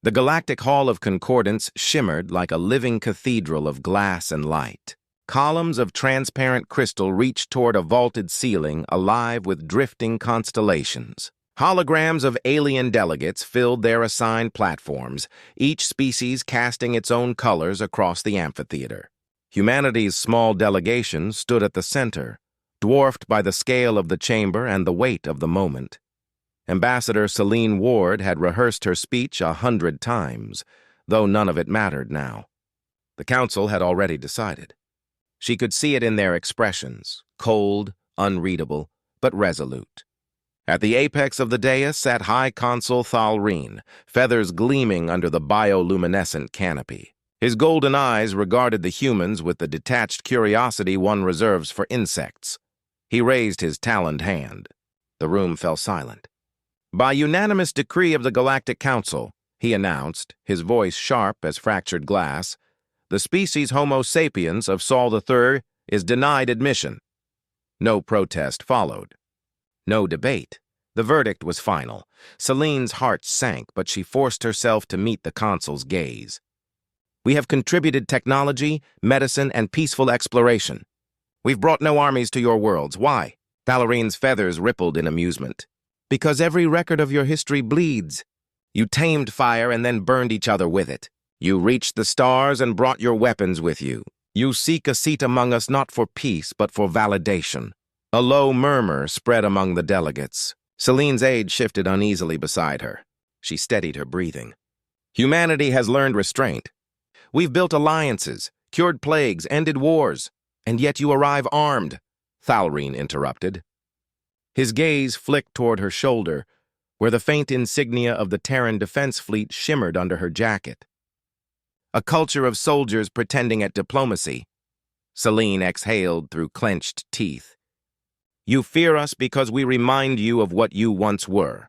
The Galactic Hall of Concordance shimmered like a living cathedral of glass and light. Columns of transparent crystal reached toward a vaulted ceiling alive with drifting constellations. Holograms of alien delegates filled their assigned platforms, each species casting its own colors across the amphitheater. Humanity's small delegation stood at the center, dwarfed by the scale of the chamber and the weight of the moment. Ambassador Celine Ward had rehearsed her speech 100 times, though none of it mattered now. The council had already decided. She could see it in their expressions, cold, unreadable, but resolute. At the apex of the dais sat High Consul Thalreen, feathers gleaming under the bioluminescent canopy. His golden eyes regarded the humans with the detached curiosity one reserves for insects. He raised his taloned hand. The room fell silent. By unanimous decree of the Galactic Council, he announced, his voice sharp as fractured glass, the species Homo sapiens of Sol III is denied admission. No protest followed. No debate. The verdict was final. Celine's heart sank, but she forced herself to meet the consul's gaze. We have contributed technology, medicine, and peaceful exploration. We've brought no armies to your worlds. Why? Thalreen's feathers rippled in amusement. Because every record of your history bleeds. You tamed fire and then burned each other with it. You reached the stars and brought your weapons with you. You seek a seat among us not for peace, but for validation. A low murmur spread among the delegates. Celine's aide shifted uneasily beside her. She steadied her breathing. Humanity has learned restraint. We've built alliances, cured plagues, ended wars, and yet you arrive armed, Thalreen interrupted. His gaze flicked toward her shoulder, where the faint insignia of the Terran defense fleet shimmered under her jacket. A culture of soldiers pretending at diplomacy. Celine exhaled through clenched teeth. You fear us because we remind you of what you once were.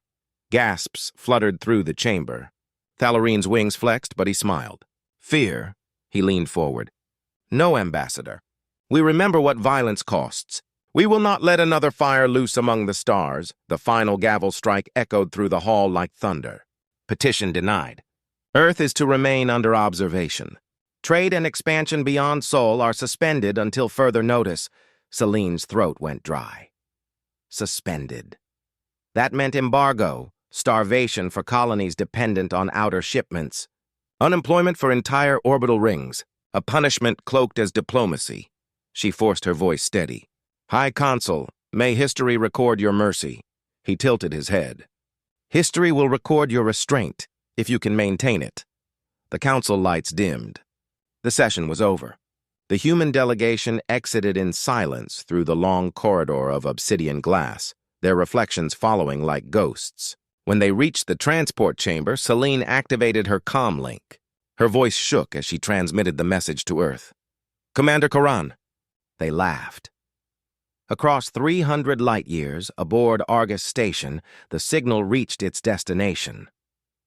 Gasps fluttered through the chamber. Thalreen's wings flexed, but he smiled. Fear? He leaned forward. No, Ambassador. We remember what violence costs. We will not let another fire loose among the stars. The final gavel strike echoed through the hall like thunder. Petition denied. Earth is to remain under observation. Trade and expansion beyond Sol are suspended until further notice. Celine's throat went dry. Suspended. That meant embargo, starvation for colonies dependent on outer shipments, unemployment for entire orbital rings, a punishment cloaked as diplomacy. She forced her voice steady. High Consul, may history record your mercy. He tilted his head. History will record your restraint, if you can maintain it. The council lights dimmed. The session was over. The human delegation exited in silence through the long corridor of obsidian glass, their reflections following like ghosts. When they reached the transport chamber, Celine activated her comm link. Her voice shook as she transmitted the message to Earth. Commander Karan. They laughed. Across 300 light-years, aboard Argus Station, the signal reached its destination.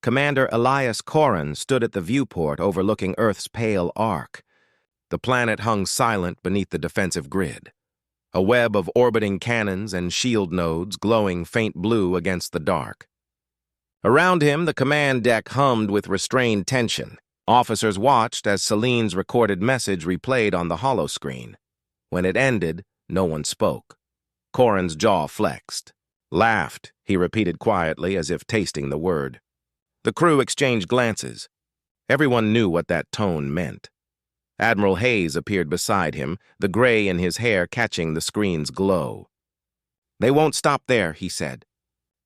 Commander Elias Corran stood at the viewport overlooking Earth's pale arc. The planet hung silent beneath the defensive grid, a web of orbiting cannons and shield nodes glowing faint blue against the dark. Around him, the command deck hummed with restrained tension. Officers watched as Celine's recorded message replayed on the holoscreen. When it ended, no one spoke. Corran's jaw flexed. Laughed, he repeated quietly as if tasting the word. The crew exchanged glances. Everyone knew what that tone meant. Admiral Hayes appeared beside him, the gray in his hair catching the screen's glow. They won't stop there, he said.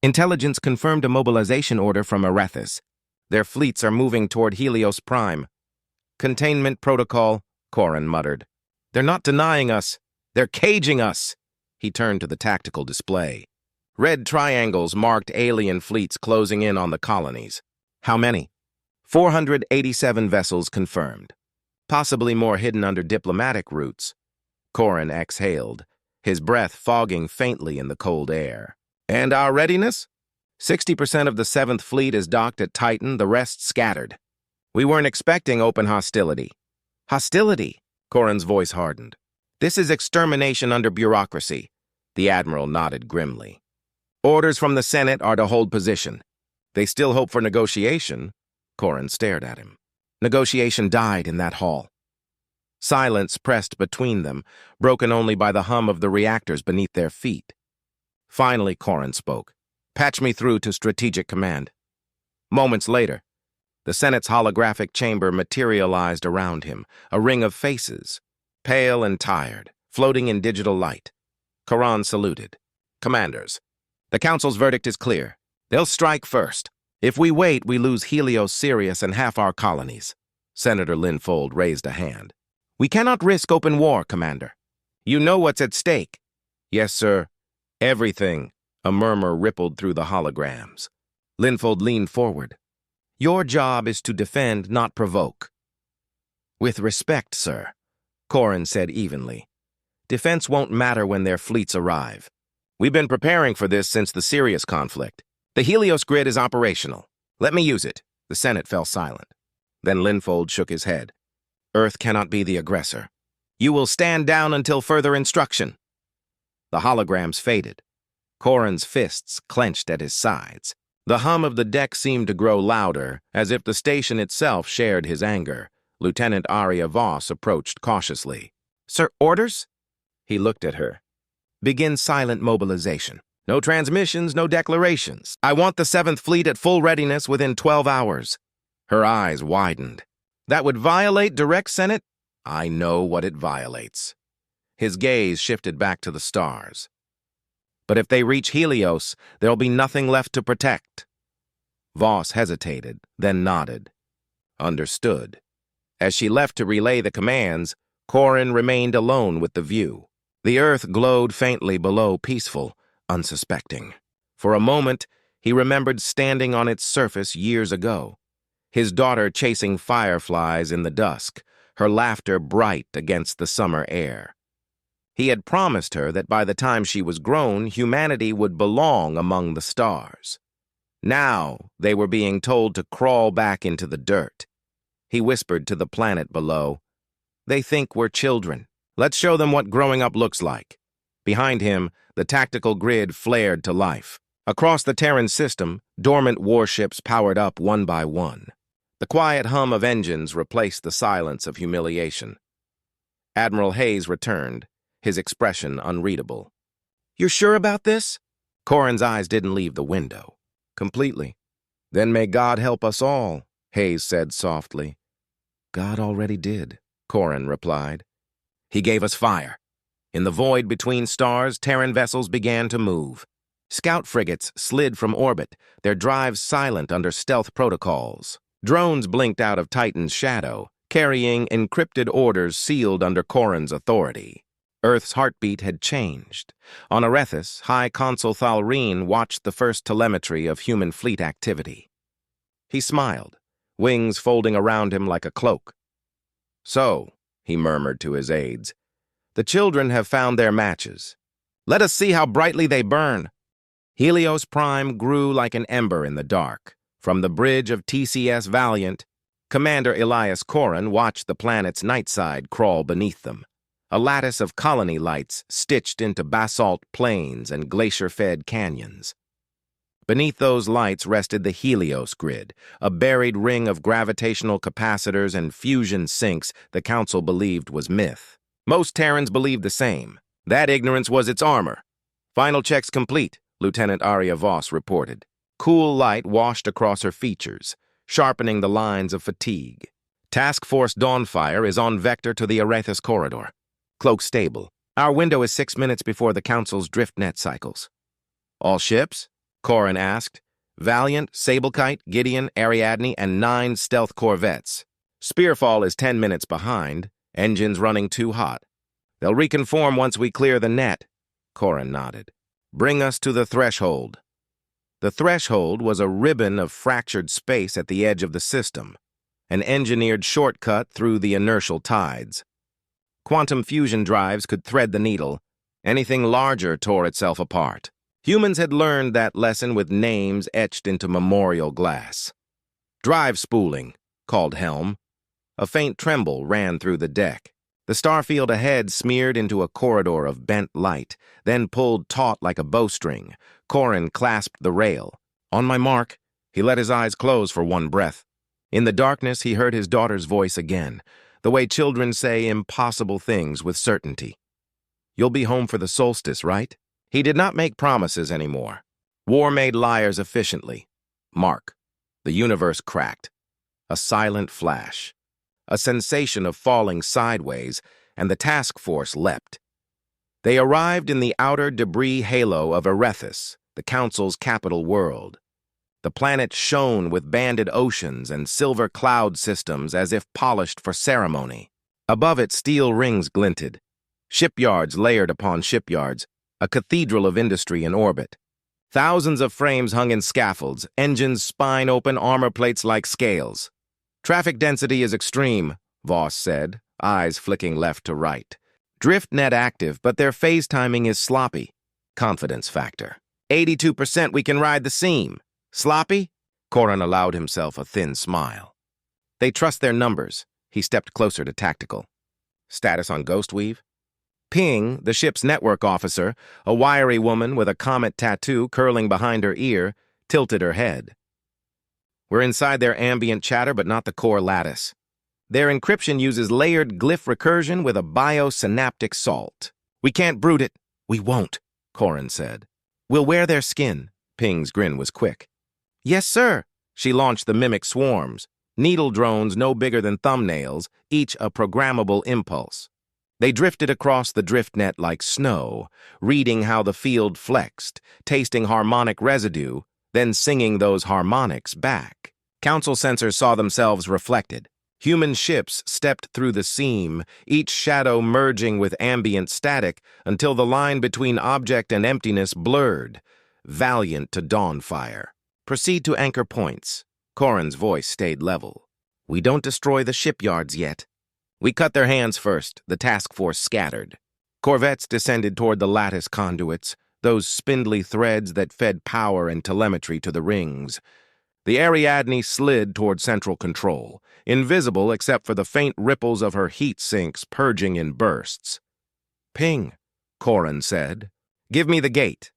Intelligence confirmed a mobilization order from Arethus. Their fleets are moving toward Helios Prime. Containment protocol, Corran muttered. They're not denying us. They're caging us. He turned to the tactical display. Red triangles marked alien fleets closing in on the colonies. How many? 487 vessels confirmed. Possibly more hidden under diplomatic routes. Corran exhaled, his breath fogging faintly in the cold air. And our readiness? 60% of the 7th Fleet is docked at Titan, the rest scattered. We weren't expecting open hostility. Hostility? Corran's voice hardened. This is extermination under bureaucracy. The Admiral nodded grimly. Orders from the Senate are to hold position. They still hope for negotiation. Corin stared at him. Negotiation died in that hall. Silence pressed between them, broken only by the hum of the reactors beneath their feet. Finally, Corin spoke. "Patch me through to Strategic Command." Moments later, the Senate's holographic chamber materialized around him, a ring of faces, pale and tired, floating in digital light. Corin saluted. "Commanders, the Council's verdict is clear. They'll strike first. If we wait, we lose Helios, Sirius, and half our colonies." Senator Linfold raised a hand. "We cannot risk open war, Commander. You know what's at stake." "Yes, sir. Everything." A murmur rippled through the holograms. Linfold leaned forward. "Your job is to defend, not provoke." "With respect, sir," Corin said evenly. "Defense won't matter when their fleets arrive. We've been preparing for this since the Sirius conflict. The Helios grid is operational. Let me use it." The Senate fell silent. Then Linfold shook his head. "Earth cannot be the aggressor. You will stand down until further instruction." The holograms faded. Corin's fists clenched at his sides. The hum of the deck seemed to grow louder, as if the station itself shared his anger. Lieutenant Aria Voss approached cautiously. "Sir, orders?" He looked at her. "Begin silent mobilization. No transmissions, no declarations. I want the 7th Fleet at full readiness within 12 hours. Her eyes widened. "That would violate direct Senate?" "I know what it violates." His gaze shifted back to the stars. "But if they reach Helios, there'll be nothing left to protect." Voss hesitated, then nodded. "Understood." As she left to relay the commands, Corin remained alone with the view. The Earth glowed faintly below, peaceful, unsuspecting. For a moment, he remembered standing on its surface years ago. His daughter chasing fireflies in the dusk, her laughter bright against the summer air. He had promised her that by the time she was grown, humanity would belong among the stars. Now they were being told to crawl back into the dirt. He whispered to the planet below, "They think we're children. Let's show them what growing up looks like." Behind him, the tactical grid flared to life. Across the Terran system, dormant warships powered up one by one. The quiet hum of engines replaced the silence of humiliation. Admiral Hayes returned, his expression unreadable. "You're sure about this?" Corin's eyes didn't leave the window. "Completely." "Then may God help us all," Hayes said softly. "God already did," Corin replied. "He gave us fire." In the void between stars, Terran vessels began to move. Scout frigates slid from orbit, their drives silent under stealth protocols. Drones blinked out of Titan's shadow, carrying encrypted orders sealed under Corin's authority. Earth's heartbeat had changed. On Arethus, High Consul Thalreen watched the first telemetry of human fleet activity. He smiled, wings folding around him like a cloak. "So," he murmured to his aides, "the children have found their matches. Let us see how brightly they burn." Helios Prime grew like an ember in the dark. From the bridge of TCS Valiant, Commander Elias Corin watched the planet's night side crawl beneath them. A lattice of colony lights stitched into basalt plains and glacier-fed canyons. Beneath those lights rested the Helios grid, a buried ring of gravitational capacitors and fusion sinks the Council believed was myth. Most Terrans believed the same. That ignorance was its armor. "Final checks complete," Lieutenant Aria Voss reported. Cool light washed across her features, sharpening the lines of fatigue. "Task Force Dawnfire is on vector to the Arethus corridor. Cloak stable. Our window is 6 minutes before the Council's drift net cycles." "All ships?" Corin asked. "Valiant, Sablekite, Gideon, Ariadne, and 9 stealth corvettes. Spearfall is 10 minutes behind, engines running too hot. They'll reconform once we clear the net." Corin nodded. "Bring us to the threshold." The threshold was a ribbon of fractured space at the edge of the system, an engineered shortcut through the inertial tides. Quantum fusion drives could thread the needle. Anything larger tore itself apart. Humans had learned that lesson with names etched into memorial glass. "Drive spooling," called Helm. A faint tremble ran through the deck. The starfield ahead smeared into a corridor of bent light, then pulled taut like a bowstring. Corin clasped the rail. "On my mark." He let his eyes close for one breath. In the darkness, he heard his daughter's voice again, the way children say impossible things with certainty. "You'll be home for the solstice, right?" He did not make promises anymore. War made liars efficiently. Mark. The universe cracked. A silent flash. A sensation of falling sideways, and the task force leapt. They arrived in the outer debris halo of Erethus, the Council's capital world. The planet shone with banded oceans and silver cloud systems as if polished for ceremony. Above it, steel rings glinted. Shipyards layered upon shipyards, a cathedral of industry in orbit. Thousands of frames hung in scaffolds, engines spine open, armor plates like scales. "Traffic density is extreme," Voss said, eyes flicking left to right. "Drift net active, but their phase timing is sloppy." Confidence factor. 82% we can ride the seam." "Sloppy?" Corin allowed himself a thin smile. "They trust their numbers." He stepped closer to tactical. "Status on Ghostweave?" Ping, the ship's network officer, a wiry woman with a comet tattoo curling behind her ear, tilted her head. "We're inside their ambient chatter, but not the core lattice. Their encryption uses layered glyph recursion with a biosynaptic salt. We can't brute it." "We won't," Corin said. "We'll wear their skin." Ping's grin was quick. "Yes, sir." She launched the mimic swarms, needle drones no bigger than thumbnails, each a programmable impulse. They drifted across the drift net like snow, reading how the field flexed, tasting harmonic residue, then singing those harmonics back. Council sensors saw themselves reflected. Human ships stepped through the seam, each shadow merging with ambient static until the line between object and emptiness blurred, valiant to dawnfire. "Proceed to anchor points." Corin's voice stayed level. "We don't destroy the shipyards yet. We cut their hands first," the task force scattered. Corvettes descended toward the lattice conduits, those spindly threads that fed power and telemetry to the rings. The Ariadne slid toward central control, invisible except for the faint ripples of her heat sinks purging in bursts. "Ping," Corin said. "Give me the gate."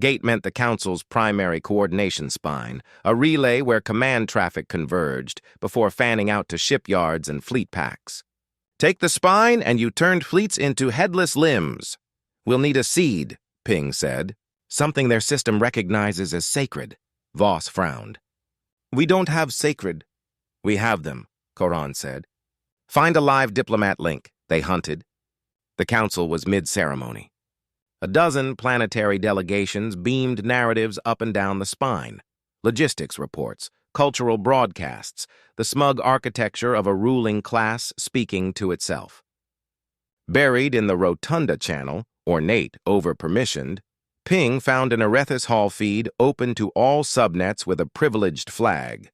Gate meant the Council's primary coordination spine, a relay where command traffic converged before fanning out to shipyards and fleet packs. "Take the spine and you turned fleets into headless limbs." "We'll need a seed," Ping said. "Something their system recognizes as sacred." Voss frowned. "We don't have sacred." "We have them," Corin said. "Find a live diplomat link." They hunted. The Council was mid-ceremony. A dozen planetary delegations beamed narratives up and down the spine. Logistics reports, cultural broadcasts, the smug architecture of a ruling class speaking to itself. Buried in the Rotunda channel, ornate, over-permissioned, Ping found an Erethus Hall feed open to all subnets with a privileged flag.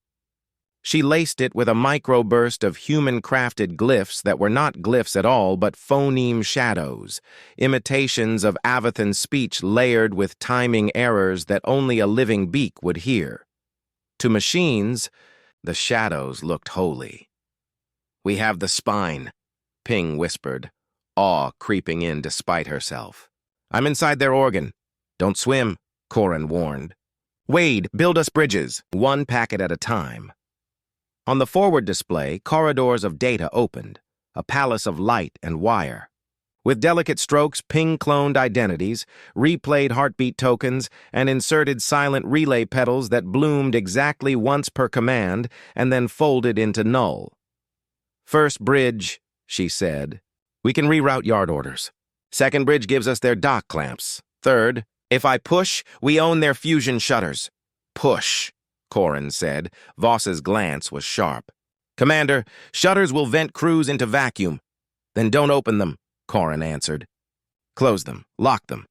She laced it with a microburst of human-crafted glyphs that were not glyphs at all but phoneme shadows, imitations of Avathan speech layered with timing errors that only a living beak would hear. To machines, the shadows looked holy. "We have the spine," Ping whispered, awe creeping in despite herself. "I'm inside their organ." "Don't swim," Corin warned. "Wade, build us bridges, one packet at a time." On the forward display, corridors of data opened, a palace of light and wire. With delicate strokes, Ping cloned identities, replayed heartbeat tokens, and inserted silent relay pedals that bloomed exactly once per command and then folded into null. "First bridge," she said. "We can reroute yard orders. Second bridge gives us their dock clamps. Third, if I push, we own their fusion shutters." "Push," Corin said. Voss's glance was sharp. "Commander, shutters will vent crews into vacuum." "Then don't open them," Corin answered. "Close them. Lock them.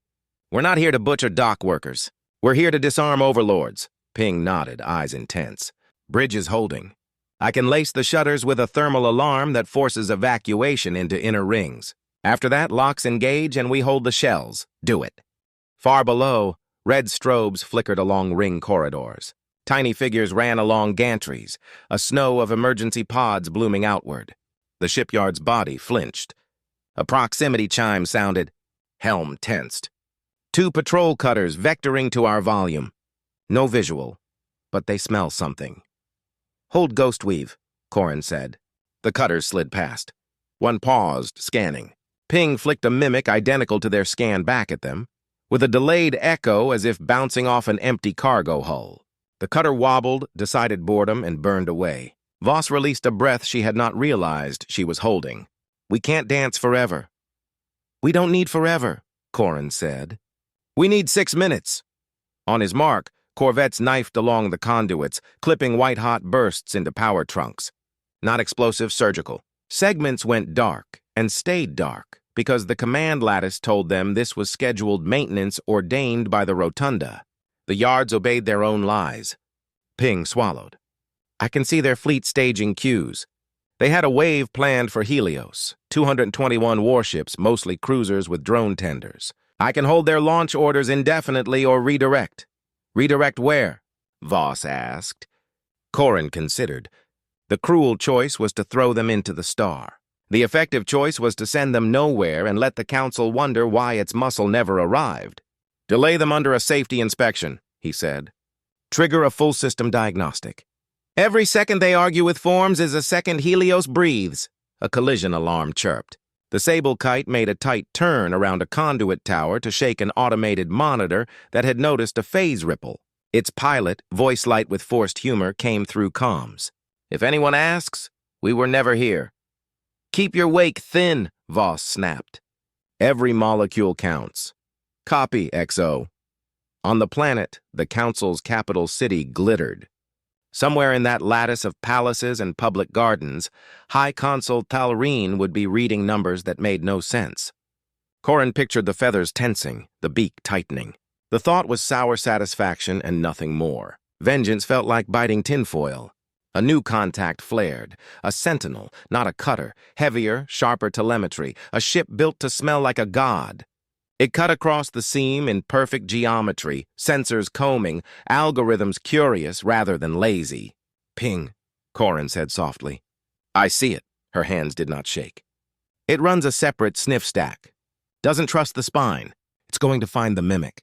We're not here to butcher dock workers. We're here to disarm overlords." Ping nodded, eyes intense. "Bridge is holding. I can lace the shutters with a thermal alarm that forces evacuation into inner rings. After that, locks engage and we hold the shells. Do it." Far below, red strobes flickered along ring corridors. Tiny figures ran along gantries, a snow of emergency pods blooming outward. The shipyard's body flinched. A proximity chime sounded. Helm tensed. 2 patrol cutters vectoring to our volume. No visual, but they smell something. Hold Ghost Weave, Corin said. The cutters slid past. One paused, scanning. Ping flicked a mimic identical to their scan back at them, with a delayed echo as if bouncing off an empty cargo hull. The cutter wobbled, decided boredom, and burned away. Voss released a breath she had not realized she was holding. We can't dance forever. We don't need forever, Corin said. We need 6 minutes. On his mark, corvettes knifed along the conduits, clipping white-hot bursts into power trunks. Not explosive, surgical. Segments went dark and stayed dark because the command lattice told them this was scheduled maintenance ordained by the rotunda. The yards obeyed their own lies. Ping swallowed. I can see their fleet staging cues. They had a wave planned for Helios, 221 warships, mostly cruisers with drone tenders. I can hold their launch orders indefinitely or redirect. Redirect where? Voss asked. Corin considered. The cruel choice was to throw them into the star. The effective choice was to send them nowhere and let the Council wonder why its muscle never arrived. Delay them under a safety inspection, he said. Trigger a full system diagnostic. Every second they argue with forms is a second Helios breathes, a collision alarm chirped. The sable kite made a tight turn around a conduit tower to shake an automated monitor that had noticed a phase ripple. Its pilot, voice light with forced humor, came through comms. If anyone asks, we were never here. Keep your wake thin, Voss snapped. Every molecule counts. Copy, XO. On the planet, the Council's capital city glittered. Somewhere in that lattice of palaces and public gardens, High Consul Talreen would be reading numbers that made no sense. Corin pictured the feathers tensing, the beak tightening. The thought was sour satisfaction and nothing more. Vengeance felt like biting tinfoil. A new contact flared. A sentinel, not a cutter, heavier, sharper telemetry, a ship built to smell like a god. It cut across the seam in perfect geometry, sensors combing, algorithms curious rather than lazy. Ping, Corin said softly. I see it. Her hands did not shake. It runs a separate sniff stack. Doesn't trust the spine. It's going to find the mimic.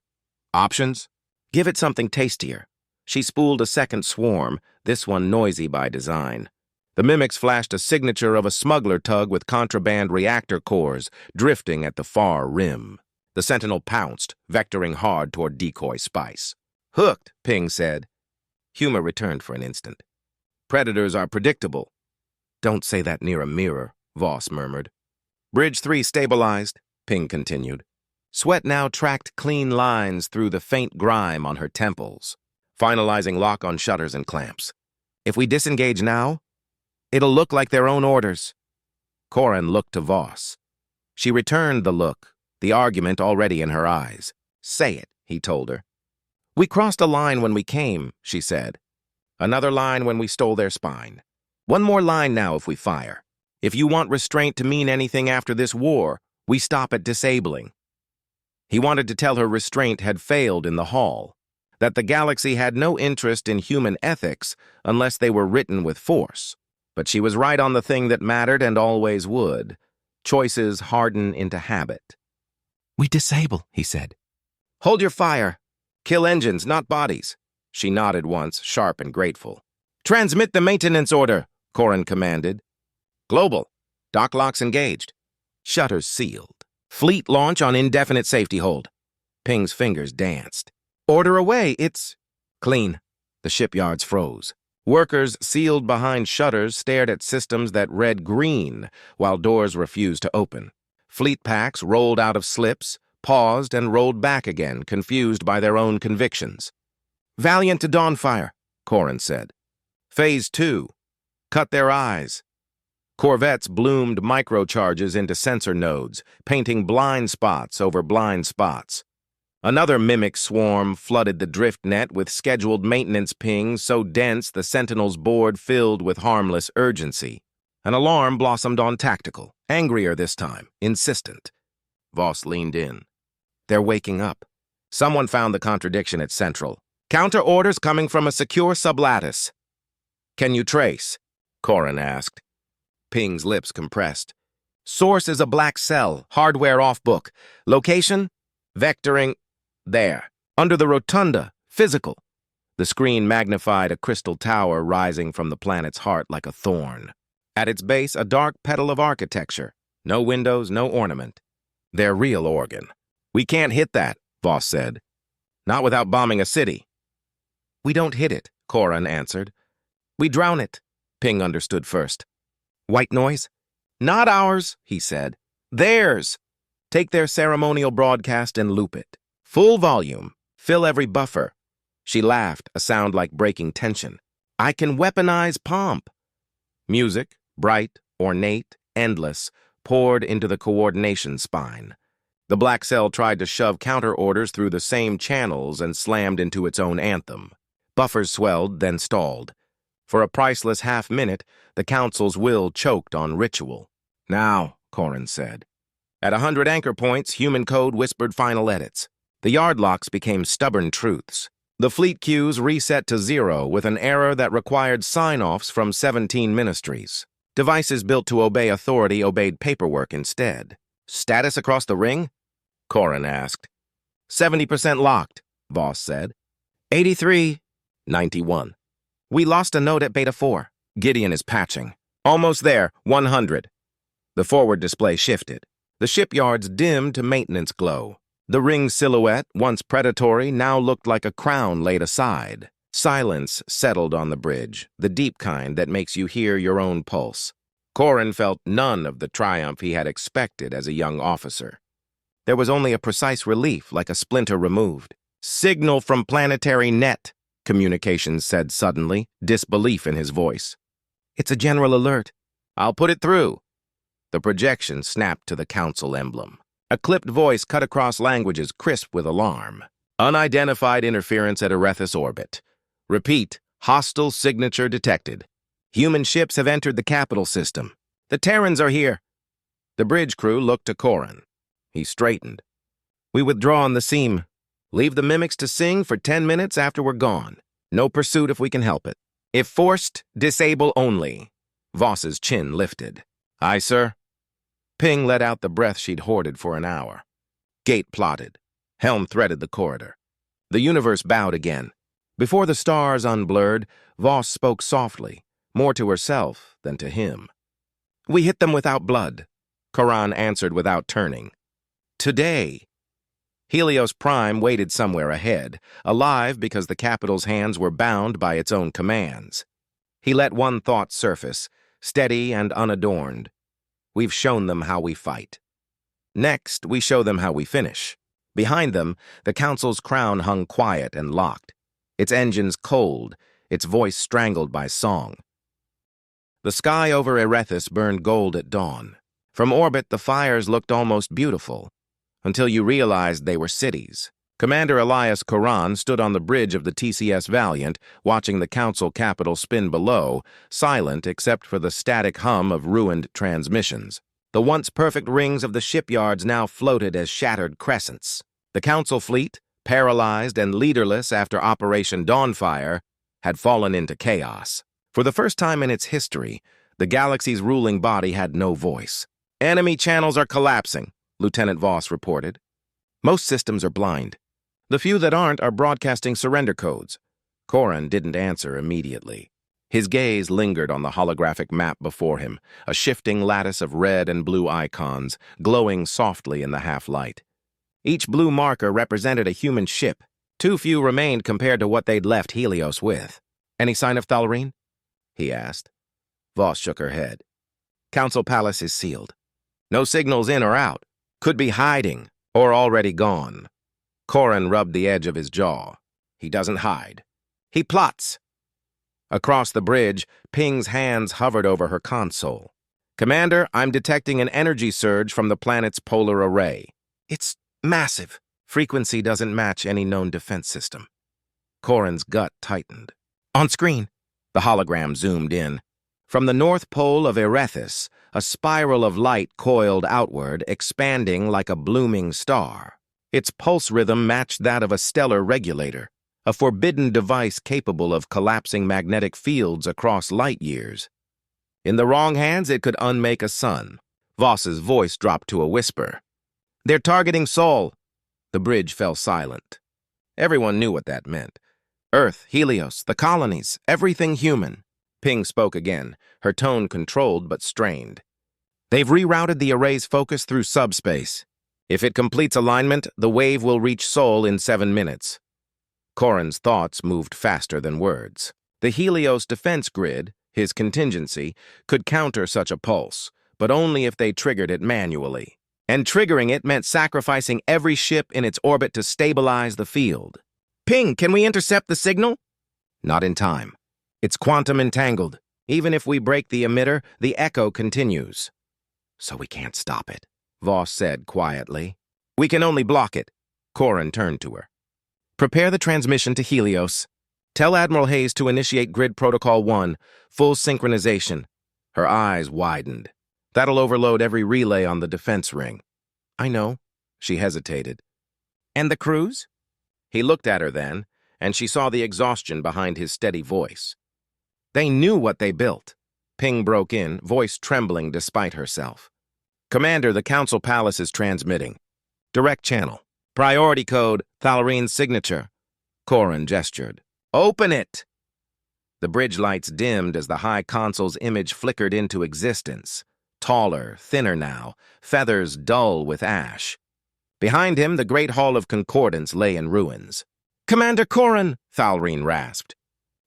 Options? Give it something tastier. She spooled a second swarm, this one noisy by design. The mimics flashed a signature of a smuggler tug with contraband reactor cores drifting at the far rim. The sentinel pounced, vectoring hard toward decoy spice. Hooked, Ping said. Humor returned for an instant. Predators are predictable. Don't say that near a mirror, Voss murmured. Bridge 3 stabilized, Ping continued. Sweat now tracked clean lines through the faint grime on her temples, finalizing lock on shutters and clamps. If we disengage now, it'll look like their own orders. Corin looked to Voss. She returned the look, the argument already in her eyes. Say it, he told her. We crossed a line when we came, she said. Another line when we stole their spine. One more line now if we fire. If you want restraint to mean anything after this war, we stop at disabling. He wanted to tell her restraint had failed in the hall, that the galaxy had no interest in human ethics unless they were written with force. But she was right on the thing that mattered and always would. Choices harden into habit. We disable, he said. Hold your fire. Kill engines, not bodies. She nodded once, sharp and grateful. Transmit the maintenance order, Corin commanded. Global. Dock locks engaged. Shutters sealed. Fleet launch on indefinite safety hold. Ping's fingers danced. Order away, it's... Clean. The shipyards froze. Workers sealed behind shutters stared at systems that read green while doors refused to open. Fleet packs rolled out of slips, paused, and rolled back again, confused by their own convictions. Valiant to Dawnfire, Corin said. Phase 2. Cut their eyes. Corvettes bloomed microcharges into sensor nodes, painting blind spots over blind spots. Another mimic swarm flooded the drift net with scheduled maintenance pings so dense the Sentinel's board filled with harmless urgency. An alarm blossomed on tactical, angrier this time, insistent. Voss leaned in. They're waking up. Someone found the contradiction at Central. Counter orders coming from a secure sublattice. Can you trace? Corin asked. Ping's lips compressed. Source is a black cell, hardware off-book. Location? Vectoring. There. Under the rotunda. Physical. The screen magnified a crystal tower rising from the planet's heart like a thorn. At its base, a dark petal of architecture. No windows, no ornament. Their real organ. "We can't hit that," Voss said. "Not without bombing a city." "We don't hit it," Corin answered. "We drown it." Ping understood first. "White noise?" "Not ours," he said. "Theirs. Take their ceremonial broadcast and loop it. Full volume. Fill every buffer." She laughed, a sound like breaking tension. "I can weaponize pomp." Music, bright, ornate, endless, poured into the coordination spine. The black cell tried to shove counter-orders through the same channels and slammed into its own anthem. Buffers swelled, then stalled. For a priceless half-minute, the Council's will choked on ritual. "Now," Corin said. At 100 anchor points, human code whispered final edits. The yard locks became stubborn truths. The fleet queues reset to 0 with an error that required sign-offs from 17 ministries. Devices built to obey authority obeyed paperwork instead. "Status across the ring?" Corin asked. 70% locked, Voss said. 83, 91. "We lost a node at Beta 4. Gideon is patching. "Almost there, 100. The forward display shifted. The shipyards dimmed to maintenance glow. The ring's silhouette, once predatory, now looked like a crown laid aside. Silence settled on the bridge, the deep kind that makes you hear your own pulse. Corin felt none of the triumph he had expected as a young officer. There was only a precise relief, like a splinter removed. "Signal from planetary net," communications said suddenly, disbelief in his voice. "It's a general alert." "I'll put it through." The projection snapped to the Council emblem. A clipped voice cut across languages, crisp with alarm. "Unidentified interference at Erethus orbit. Repeat, hostile signature detected. Human ships have entered the capital system. The Terrans are here." The bridge crew looked to Corin. He straightened. "We withdraw on the seam. Leave the mimics to sing for 10 minutes after we're gone. No pursuit if we can help it. If forced, disable only." Voss's chin lifted. "Aye, sir." Ping let out the breath she'd hoarded for an hour. Gate plotted. Helm threaded the corridor. The universe bowed again. Before the stars unblurred, Voss spoke softly, more to herself than to him. "We hit them without blood," Coran answered without turning. "Today." Helios Prime waited somewhere ahead, alive because the capital's hands were bound by its own commands. He let one thought surface, steady and unadorned. "We've shown them how we fight. Next, we show them how we finish." Behind them, the Council's crown hung quiet and locked, its engines cold, its voice strangled by song. The sky over Erethus burned gold at dawn. From orbit, the fires looked almost beautiful, until you realized they were cities. Commander Elias Coran stood on the bridge of the TCS Valiant, watching the Council capital spin below, silent except for the static hum of ruined transmissions. The once perfect rings of the shipyards now floated as shattered crescents. The Council fleet, paralyzed and leaderless after Operation Dawnfire, had fallen into chaos. For the first time in its history, the galaxy's ruling body had no voice. "Enemy channels are collapsing," Lieutenant Voss reported. "Most systems are blind. The few that aren't are broadcasting surrender codes." Corin didn't answer immediately. His gaze lingered on the holographic map before him, a shifting lattice of red and blue icons, glowing softly in the half-light. Each blue marker represented a human ship. Too few remained compared to what they'd left Helios with. "Any sign of Thallarine?" he asked. Voss shook her head. "Council Palace is sealed. No signals in or out. Could be hiding, or already gone." Corin rubbed the edge of his jaw. "He doesn't hide. He plots." Across the bridge, Ping's hands hovered over her console. "Commander, I'm detecting an energy surge from the planet's polar array. It's massive. Frequency doesn't match any known defense system." Corin's gut tightened. "On screen." The hologram zoomed in. From the North Pole of Erethus, a spiral of light coiled outward, expanding like a blooming star. Its pulse rhythm matched that of a stellar regulator, a forbidden device capable of collapsing magnetic fields across light years. In the wrong hands, it could unmake a sun. Voss's voice dropped to a whisper. "They're targeting Sol." The bridge fell silent. Everyone knew what that meant. Earth, Helios, the colonies, everything human. Ping spoke again, her tone controlled but strained. They've rerouted the array's focus through subspace. If it completes alignment, the wave will reach Sol in 7 minutes. Corran's thoughts moved faster than words. The Helios defense grid, his contingency, could counter such a pulse, but only if they triggered it manually. And triggering it meant sacrificing every ship in its orbit to stabilize the field. Ping, can we intercept the signal? Not in time. It's quantum entangled. Even if we break the emitter, the echo continues. So we can't stop it, Voss said quietly. We can only block it. Corran turned to her. Prepare the transmission to Helios. Tell Admiral Hayes to initiate Grid Protocol 1, full synchronization. Her eyes widened. That'll overload every relay on the defense ring. I know. She hesitated. And the crews? He looked at her then, and she saw the exhaustion behind his steady voice. They knew what they built. Ping broke in, voice trembling despite herself. Commander, the Council Palace is transmitting. Direct channel. Priority code, Thalarine's signature. Corran gestured. Open it! The bridge lights dimmed as the high console's image flickered into existence. Taller, thinner now, feathers dull with ash. Behind him, the great hall of Concordance lay in ruins. Commander Corran, Thalrine rasped.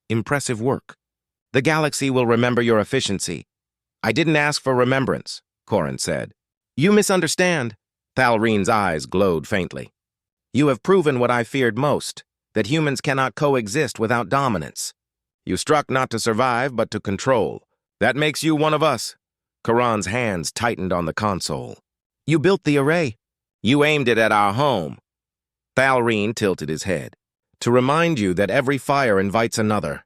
Impressive work. The galaxy will remember your efficiency. I didn't ask for remembrance, Corran said. You misunderstand. Thalrine's eyes glowed faintly. You have proven what I feared most, that humans cannot coexist without dominance. You struck not to survive, but to control. That makes you one of us. Corran's hands tightened on the console. You built the array. You aimed it at our home. Thalrine tilted his head. To remind you that every fire invites another.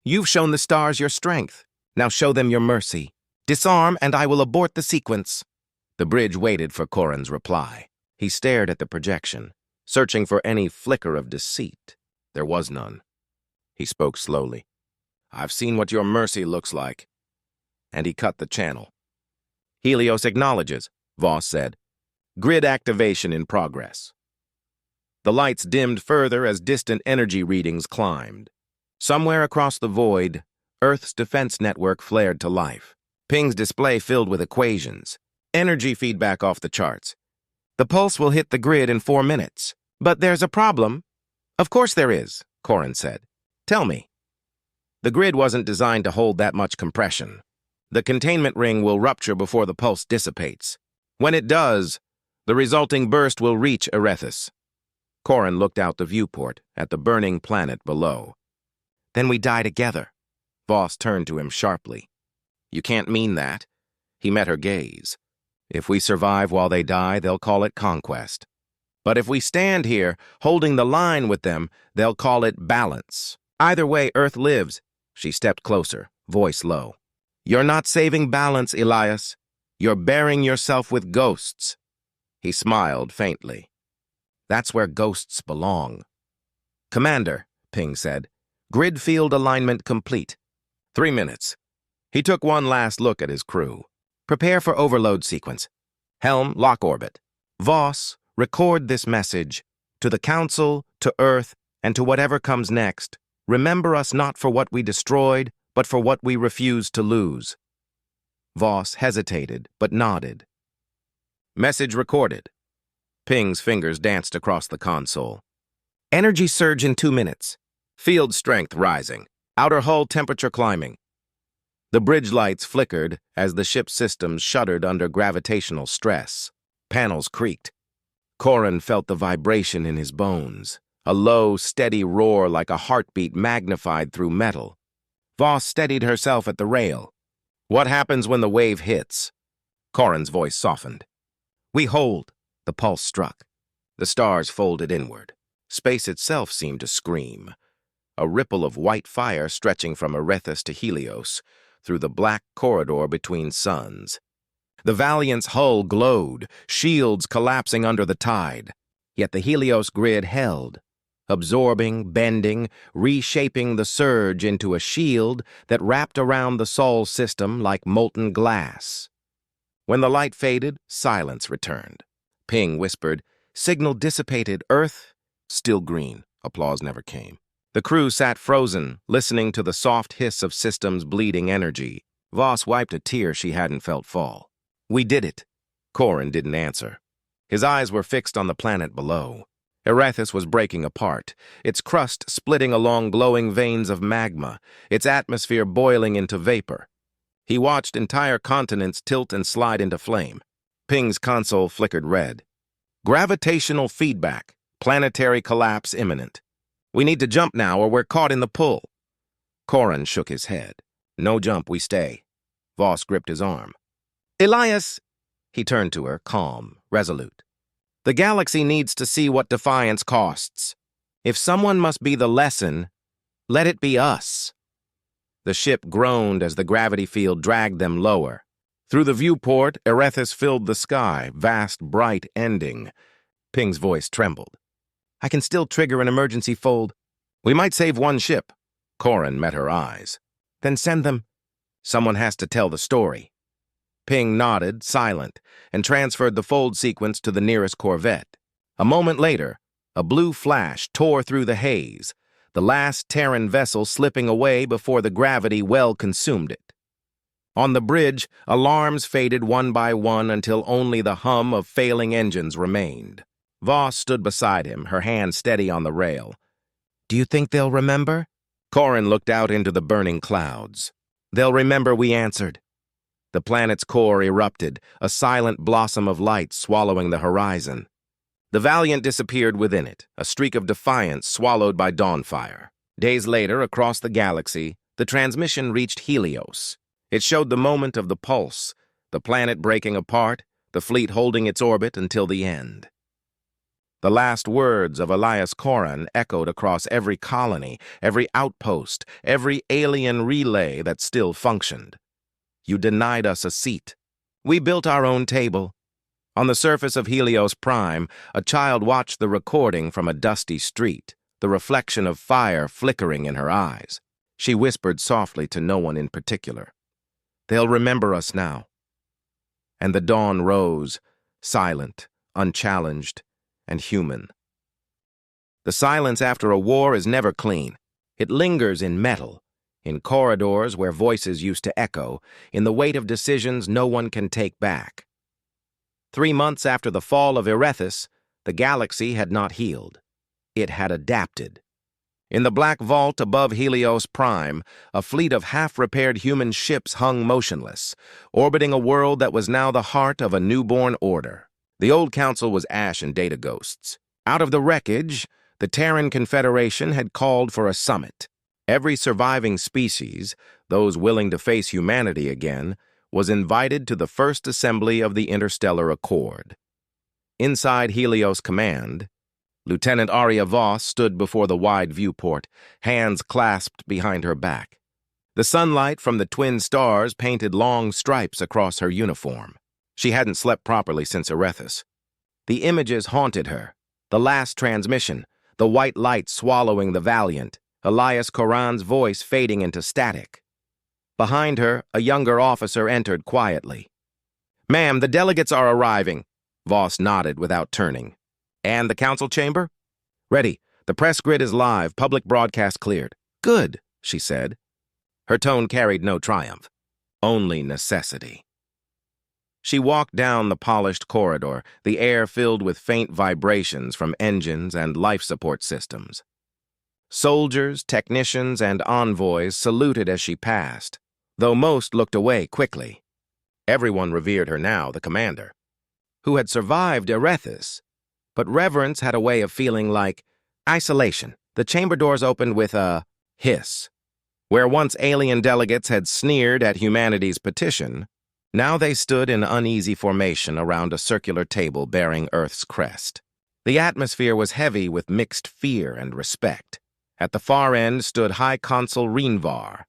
You've shown the stars your strength. Now show them your mercy. Disarm, and I will abort the sequence. The bridge waited for Corran's reply. He stared at the projection, searching for any flicker of deceit. There was none. He spoke slowly. I've seen what your mercy looks like. And he cut the channel. Helios acknowledges, Voss said. Grid activation in progress. The lights dimmed further as distant energy readings climbed. Somewhere across the void, Earth's defense network flared to life. Ping's display filled with equations. Energy feedback off the charts. The pulse will hit the grid in 4 minutes. But there's a problem. Of course there is, Corran said. Tell me. The grid wasn't designed to hold that much compression. The containment ring will rupture before the pulse dissipates. When it does, the resulting burst will reach Erethus. Corran looked out the viewport at the burning planet below. Then we die together. Voss turned to him sharply. You can't mean that. He met her gaze. If we survive while they die, they'll call it conquest. But if we stand here, holding the line with them, they'll call it balance. Either way, Earth lives. She stepped closer, voice low. You're not saving balance, Elias. You're burying yourself with ghosts. He smiled faintly. That's where ghosts belong. Commander, Ping said. Grid field alignment complete. 3 minutes. He took one last look at his crew. Prepare for overload sequence. Helm, lock orbit. Voss, record this message. To the Council, to Earth, and to whatever comes next. Remember us not for what we destroyed, but for what we refused to lose. Voss hesitated, but nodded. Message recorded. Ping's fingers danced across the console. Energy surge in 2 minutes. Field strength rising. Outer hull temperature climbing. The bridge lights flickered as the ship's systems shuddered under gravitational stress. Panels creaked. Corran felt the vibration in his bones, a low, steady roar like a heartbeat magnified through metal. Voss steadied herself at the rail. What happens when the wave hits? Corran's voice softened. We hold. The pulse struck. The stars folded inward. Space itself seemed to scream. A ripple of white fire stretching from Erethus to Helios, through the black corridor between suns. The Valiant's hull glowed, shields collapsing under the tide. Yet the Helios grid held, absorbing, bending, reshaping the surge into a shield that wrapped around the Sol system like molten glass. When the light faded, silence returned. Ping whispered, signal dissipated, Earth, still green. Applause never came. The crew sat frozen, listening to the soft hiss of systems bleeding energy. Voss wiped a tear she hadn't felt fall. "We did it." Corin didn't answer. His eyes were fixed on the planet below. Erethus was breaking apart, its crust splitting along glowing veins of magma, its atmosphere boiling into vapor. He watched entire continents tilt and slide into flame. Ping's console flickered red. Gravitational feedback. Planetary collapse imminent. "We need to jump now or we're caught in the pull." Corin shook his head. "No jump, we stay." Voss gripped his arm. "Elias!" He turned to her, calm, resolute. "The galaxy needs to see what Defiance costs. If someone must be the lesson, let it be us." The ship groaned as the gravity field dragged them lower. Through the viewport, Erethus filled the sky, vast, bright ending. Ping's voice trembled. "I can still trigger an emergency fold. We might save one ship." Corin met her eyes. "Then send them." "Someone has to tell the story." Ping nodded, silent, and transferred the fold sequence to the nearest corvette. A moment later, a blue flash tore through the haze, the last Terran vessel slipping away before the gravity well consumed it. On the bridge, alarms faded one by one until only the hum of failing engines remained. Voss stood beside him, her hand steady on the rail. "Do you think they'll remember?" Corin looked out into the burning clouds. "They'll remember we answered." The planet's core erupted, a silent blossom of light swallowing the horizon. The Valiant disappeared within it, a streak of defiance swallowed by dawnfire. Days later, across the galaxy, the transmission reached Helios. It showed the moment of the pulse, the planet breaking apart, the fleet holding its orbit until the end. The last words of Elias Corin echoed across every colony, every outpost, every alien relay that still functioned. "You denied us a seat. We built our own table." On the surface of Helios Prime, a child watched the recording from a dusty street, the reflection of fire flickering in her eyes. She whispered softly to no one in particular. "They'll remember us now." And the dawn rose, silent, unchallenged, and human. The silence after a war is never clean. It lingers in metal, in corridors where voices used to echo, in the weight of decisions no one can take back. 3 months after the fall of Erethus, the galaxy had not healed. It had adapted. In the black vault above Helios Prime, a fleet of half-repaired human ships hung motionless, orbiting a world that was now the heart of a newborn order. The old council was ash and data ghosts. Out of the wreckage, the Terran Confederation had called for a summit. Every surviving species, those willing to face humanity again, was invited to the first assembly of the Interstellar Accord. Inside Helios Command, Lieutenant Arya Voss stood before the wide viewport, hands clasped behind her back. The sunlight from the twin stars painted long stripes across her uniform. She hadn't slept properly since Erethus. The images haunted her. The last transmission, the white light swallowing the Valiant, Elias Corin's voice fading into static. Behind her, a younger officer entered quietly. "Ma'am, the delegates are arriving." Voss nodded without turning. "And the council chamber?" "Ready. The press grid is live. Public broadcast cleared." "Good," she said. Her tone carried no triumph, only necessity. She walked down the polished corridor, the air filled with faint vibrations from engines and life support systems. Soldiers, technicians, and envoys saluted as she passed, though most looked away quickly. Everyone revered her now, the commander, who had survived Erethus, but reverence had a way of feeling like isolation. The chamber doors opened with a hiss. Where once alien delegates had sneered at humanity's petition, now they stood in uneasy formation around a circular table bearing Earth's crest. The atmosphere was heavy with mixed fear and respect. At the far end stood High Consul Rinvar,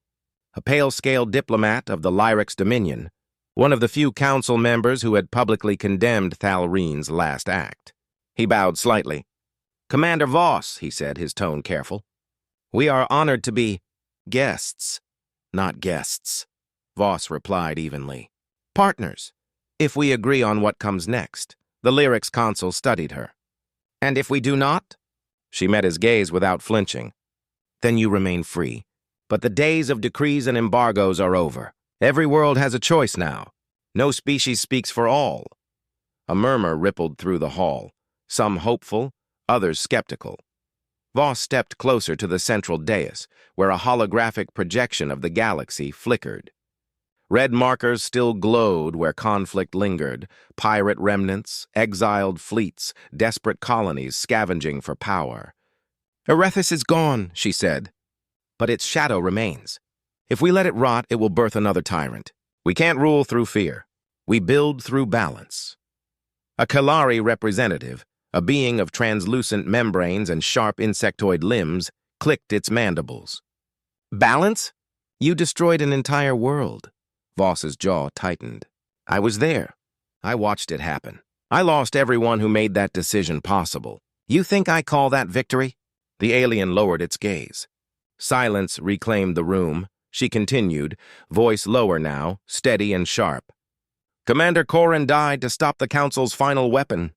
a pale-scaled diplomat of the Lyric's Dominion, one of the few council members who had publicly condemned Thalrine's last act. He bowed slightly. "Commander Voss," he said, his tone careful. "We are honored to be guests." "Not guests," Voss replied evenly. "Partners, if we agree on what comes next." The Lyric's consul studied her. "And if we do not?" She met his gaze without flinching. then you remain free. But the days of decrees and embargoes are over. Every world has a choice now. No species speaks for all. A murmur rippled through the hall, some hopeful, others skeptical. Voss stepped closer to the central dais, where a holographic projection of the galaxy flickered. Red markers still glowed where conflict lingered, pirate remnants, exiled fleets, desperate colonies scavenging for power. "Erethus is gone," she said, "but its shadow remains. If we let it rot, it will birth another tyrant. We can't rule through fear. We build through balance." A Kalari representative, a being of translucent membranes and sharp insectoid limbs, clicked its mandibles. "Balance? You destroyed an entire world." Voss's jaw tightened. "I was there. I watched it happen. I lost everyone who made that decision possible. You think I call that victory?" The alien lowered its gaze. Silence reclaimed the room. She continued, voice lower now, steady and sharp. "Commander Korin died to stop the Council's final weapon.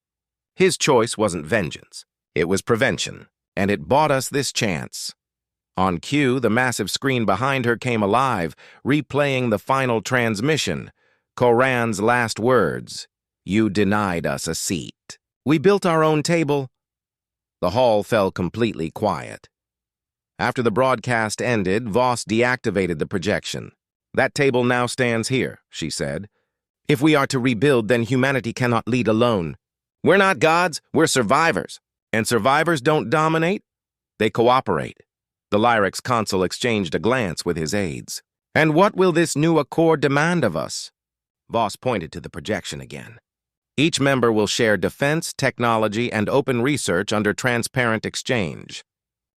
His choice wasn't vengeance. It was prevention, and it bought us this chance." On cue, the massive screen behind her came alive, replaying the final transmission. Koran's last words, "You denied us a seat. We built our own table." The hall fell completely quiet. After the broadcast ended, Voss deactivated the projection. "That table now stands here," she said. "If we are to rebuild, then humanity cannot lead alone. We're not gods, we're survivors. And survivors don't dominate, they cooperate." The Lyrics consul exchanged a glance with his aides. "And what will this new accord demand of us?" Voss pointed to the projection again. "Each member will share defense, technology, and open research under transparent exchange.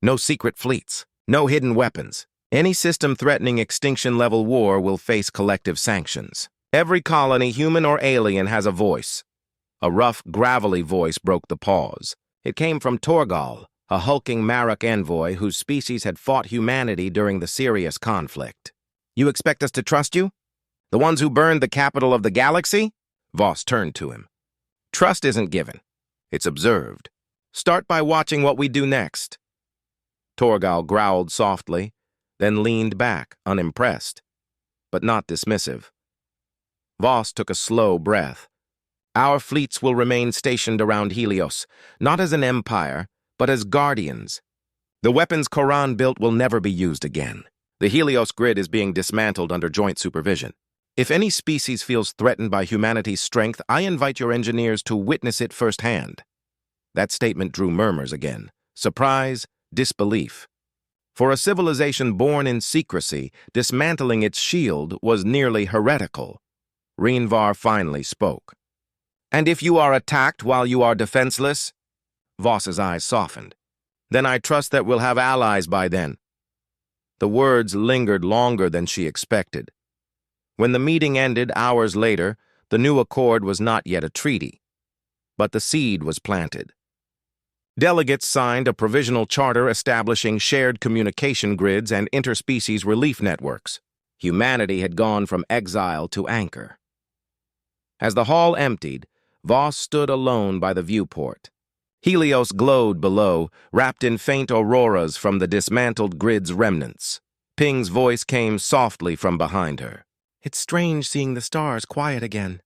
No secret fleets, no hidden weapons. Any system threatening extinction-level war will face collective sanctions. Every colony, human or alien, has a voice." A rough, gravelly voice broke the pause. It came from Torgal, a hulking Marok envoy whose species had fought humanity during the Sirius conflict. "You expect us to trust you? The ones who burned the capital of the galaxy?" Voss turned to him. "Trust isn't given. It's observed. Start by watching what we do next." Torgal growled softly, then leaned back, unimpressed, but not dismissive. Voss took a slow breath. "Our fleets will remain stationed around Helios, not as an empire, but as guardians. The weapons Koran built will never be used again. The Helios grid is being dismantled under joint supervision. If any species feels threatened by humanity's strength, I invite your engineers to witness it firsthand." That statement drew murmurs again. Surprise, disbelief. For a civilization born in secrecy, dismantling its shield was nearly heretical. Rinvar finally spoke. "And if you are attacked while you are defenseless?" Voss's eyes softened. "Then I trust that we'll have allies by then." The words lingered longer than she expected. When the meeting ended hours later, the new accord was not yet a treaty, but the seed was planted. Delegates signed a provisional charter establishing shared communication grids and interspecies relief networks. Humanity had gone from exile to anchor. As the hall emptied, Voss stood alone by the viewport. Helios glowed below, wrapped in faint auroras from the dismantled grid's remnants. Ping's voice came softly from behind her. "It's strange seeing the stars quiet again."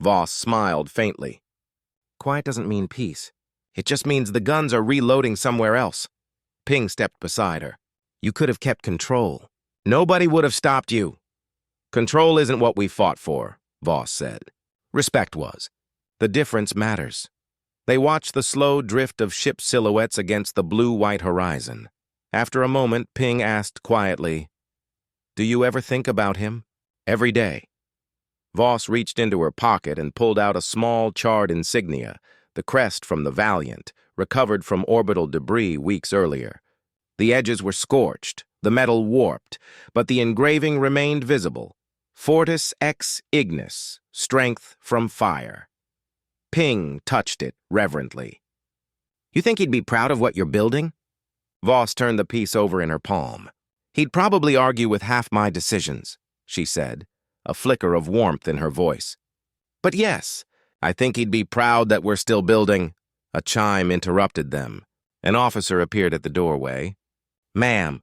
Voss smiled faintly. "Quiet doesn't mean peace. It just means the guns are reloading somewhere else." Ping stepped beside her. "You could have kept control. Nobody would have stopped you." "Control isn't what we fought for," Voss said. "Respect was. The difference matters." They watched the slow drift of ship silhouettes against the blue-white horizon. After a moment, Ping asked quietly, "Do you ever think about him? Every day?" Voss reached into her pocket and pulled out a small charred insignia, the crest from the Valiant, recovered from orbital debris weeks earlier. The edges were scorched, the metal warped, but the engraving remained visible. Fortis ex ignis, strength from fire. Ping touched it reverently. "You think he'd be proud of what you're building?" Voss turned the piece over in her palm. "He'd probably argue with half my decisions," she said, a flicker of warmth in her voice. "But yes, I think he'd be proud that we're still building." A chime interrupted them. An officer appeared at the doorway. Ma'am,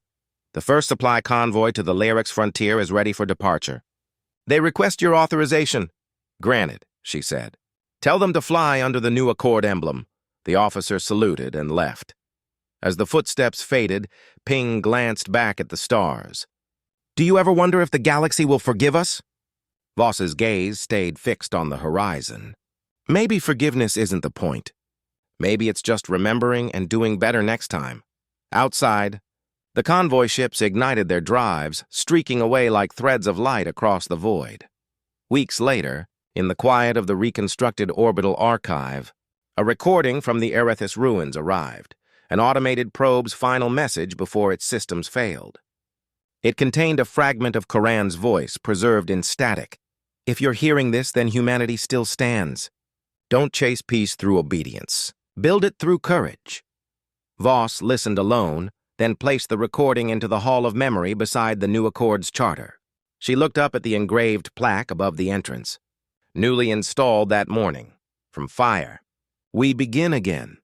the first supply convoy to the Larix frontier is ready for departure. They request your authorization. Granted, she said. Tell them to fly under the new Accord emblem. The officer saluted and left. As the footsteps faded, Ping glanced back at the stars. Do you ever wonder if the galaxy will forgive us? Voss's gaze stayed fixed on the horizon. Maybe forgiveness isn't the point. Maybe it's just remembering and doing better next time. Outside, the convoy ships ignited their drives, streaking away like threads of light across the void. Weeks later, in the quiet of the reconstructed orbital archive, a recording from the Erethus ruins arrived, an automated probe's final message before its systems failed. It contained a fragment of Koran's voice preserved in static. If you're hearing this, then humanity still stands. Don't chase peace through obedience. Build it through courage. Voss listened alone, then placed the recording into the Hall of Memory beside the New Accord's charter. She looked up at the engraved plaque above the entrance. Newly installed that morning. From fire. We begin again.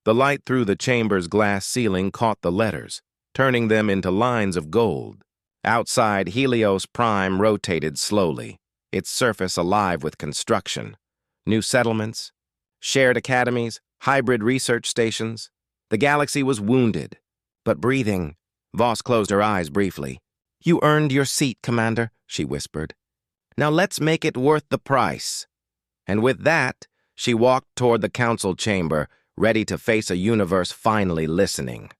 The light through the chamber's glass ceiling caught the letters, turning them into lines of gold. Outside, Helios Prime rotated slowly, its surface alive with construction. New settlements, shared academies, hybrid research stations. The galaxy was wounded, but breathing. Voss closed her eyes briefly. You earned your seat, Commander, she whispered. Now let's make it worth the price. And with that, she walked toward the council chamber, ready to face a universe finally listening.